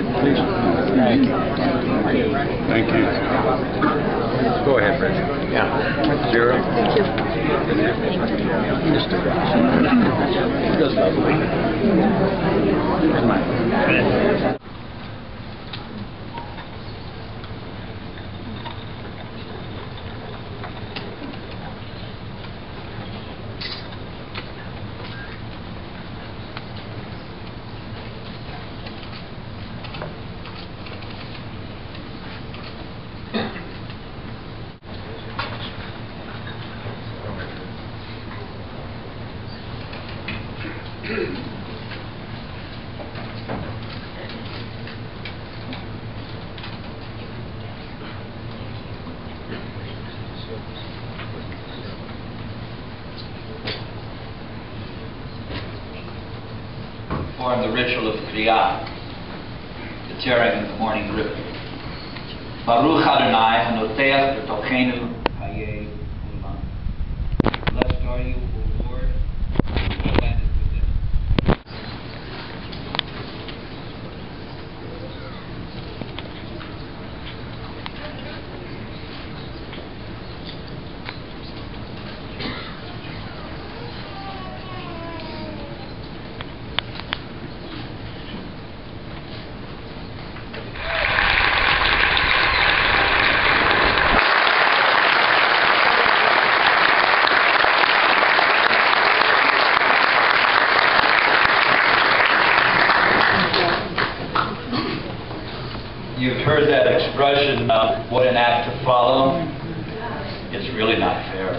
ahead, please. Thank you. Thank you. Go ahead, Rich. Yeah. Zero. Thank you. Mr. Ross. Just lovely. And mine. Perform the ritual of Kriyah, the tearing of the morning rib. Baruch Adonai Hanoteach B'tochenu Hayei Ulam. Blessed are you, O Lord, who landed within. You've heard that expression, what an act to follow. It's really not fair.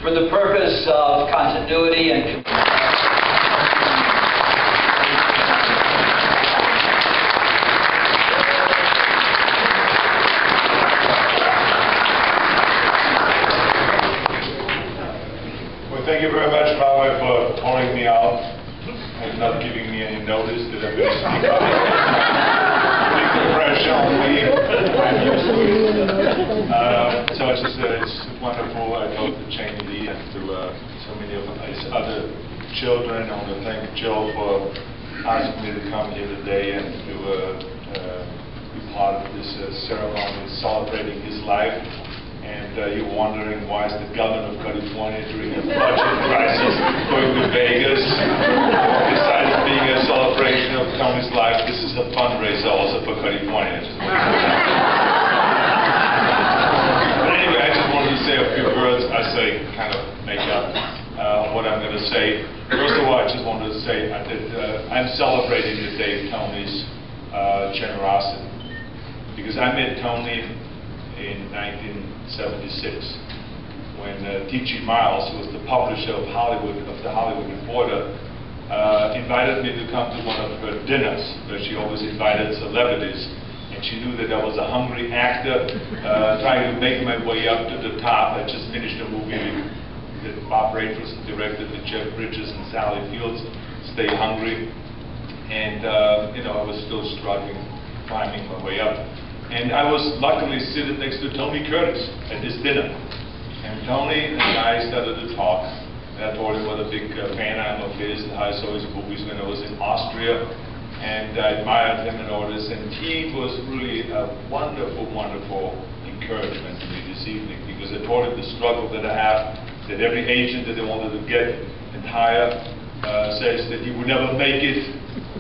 For the purpose of continuity and well, thank you very much, Rabbi, for calling me out and not giving me any notice that I'm going to speak up. Putting the pressure on me. So it's wonderful. I talked to Cheney Lee and to so many of his other children. I want to thank Jill for asking me to come here today and to be part of this ceremony celebrating his life. And you're wondering why is the governor of California during a budget crisis going to Vegas? Besides being a celebration of Tony's life, this is a fundraiser also for California. But anyway, I just wanted to say a few words as I kind of make up what I'm going to say. First of all, I just wanted to say that I'm celebrating the day of Tony's generosity. Because I met Tony in 1976, when T.G. Miles, who was the publisher of the Hollywood Reporter, invited me to come to one of her dinners, where she always invited celebrities, and she knew that I was a hungry actor, trying to make my way up to the top. I just finished a movie that Bob Rayford directed with Jeff Bridges and Sally Fields, Stay Hungry, and I was still struggling, climbing my way up. And I was luckily seated next to Tony Curtis at this dinner. And Tony and I started to talk. And I told him what a big fan I am of his and how I saw his movies when I was in Austria. And I admired him and all this. And he was really a wonderful, wonderful encouragement to me this evening. Because I told him the struggle that I have, that every agent that I wanted to get and hire says that you would never make it.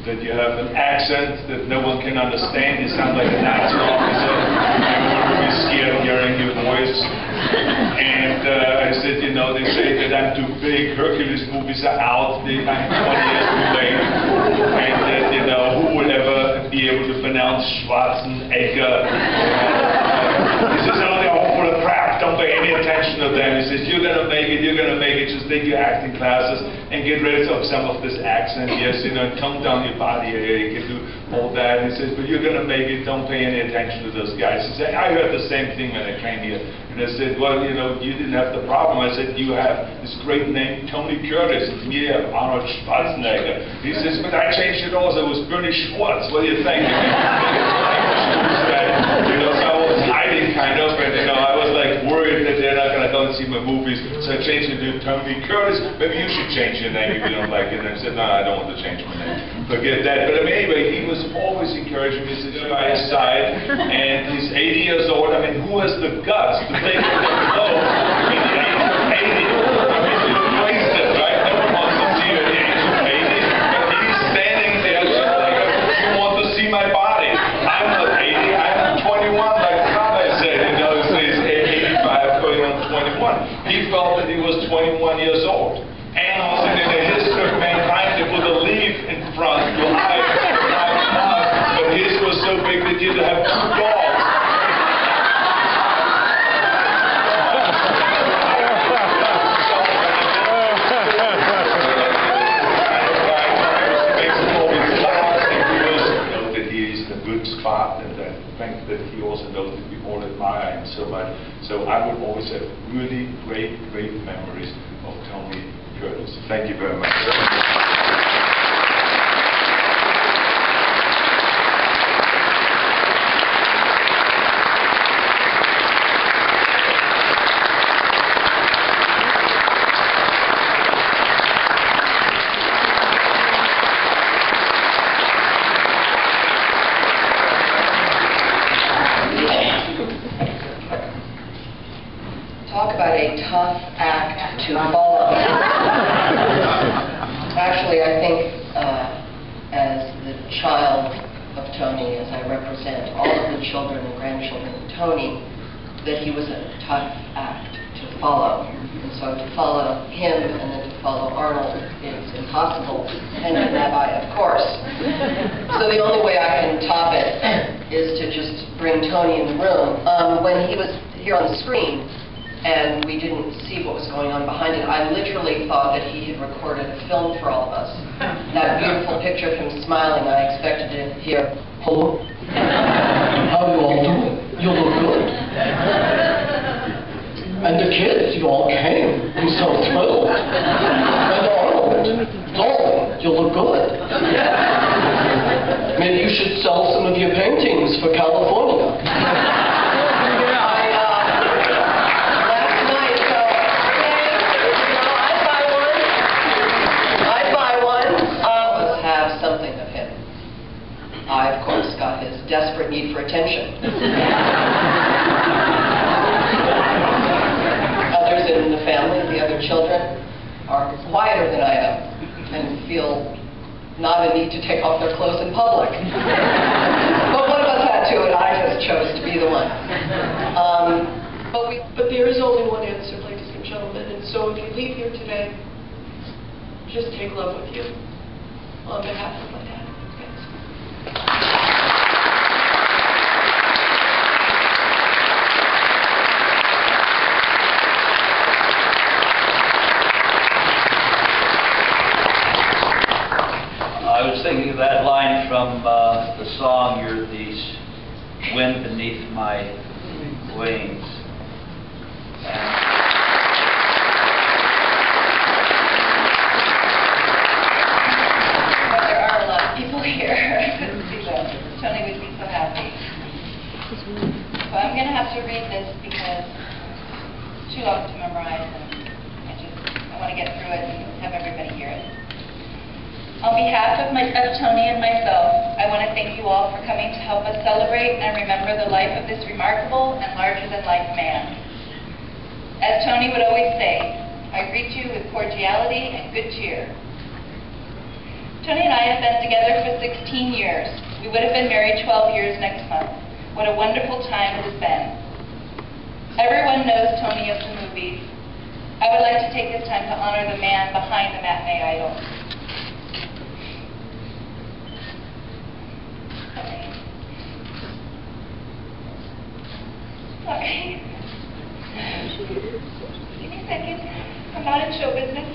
That you have an accent that no one can understand. You sound like a Nazi officer. Everyone will be scared of hearing your voice. And I said, they say that I'm too big. Hercules movies are out. I'm 20 years too late. And that, who will ever be able to pronounce Schwarzenegger? He says, oh, they're all full of crap. Don't pay any attention to them. He says, you're going to make it. You're going to make it. Just take your acting classes and get rid of some of this accent. Yes, tone down your body. You can do all that. And he says, but you're going to make it. Don't pay any attention to those guys. He said, I heard the same thing when I came here. And I said, well, you didn't have the problem. I said, you have this great name, Tony Curtis. And me, Arnold Schwarzenegger. He says, but I changed it also. It was Bernie Schwartz. What do you think? So I was hiding kind of, and I was like worried that they're not going to go and see my the movies, so I changed it to Tony Curtis. Maybe you should change your name if you don't like it. And I said, no, I don't want to change my name. Forget that. But I mean, anyway, he was always encouraging me to be by his side. And he's 80 years old. I mean, who has the guts to take it low in the age of 80? I mean, it's wasted, right? No one wants to see you at the age of 80. But he's standing there just like, you want to see my body. I'm not 80, I'm 21, like Father said, you know, he says 85 going on 21. He felt that he was 21 years old. And also in the history of mankind, they put a leaf in front to hide but his was so big that you had to have two dogs. Spot, and I think that he also knows that we all admire him so much. So I would always have really great memories of Tony Curtis. Thank you very much. Talk about a tough act to follow. Actually, I think as the child of Tony, as I represent all of the children and grandchildren of Tony, that he was a tough act to follow. And so to follow him and then to follow Arnold is impossible, and have I, of course. So the only way I can top it is to just bring Tony in the room. When he was here on the screen, and we didn't see what was going on behind it, I literally thought that he had recorded a film for all of us. That beautiful picture of him smiling, I expected to hear, "Hello, how you all doing? You look good. And the kids, you all came. I'm so thrilled. And Arnold, darling, you look good. Maybe you should sell some of your paintings for California." I, of course, got his desperate need for attention. Others in the family, the other children, are quieter than I am and feel not a need to take off their clothes in public. But one of us had to, and I just chose to be the one. But there is only one answer, ladies and gentlemen, and so if you leave here today, just take love with you on behalf of my dad. I was thinking of that line from the song, "You're the wind beneath my wings." Well, there are a lot of people here. Tony would be so happy. So I'm going to have to read this because it's too long to memorize, and I want to get through it and have everybody hear it. On behalf of Tony and myself, I want to thank you all for coming to help us celebrate and remember the life of this remarkable and larger-than-life man. As Tony would always say, I greet you with cordiality and good cheer. Tony and I have been together for 16 years. We would have been married 12 years next month. What a wonderful time it has been. Everyone knows Tony of the movies. I would like to take this time to honor the man behind the matinee idol. Sorry. Give me a second. I'm not in show business.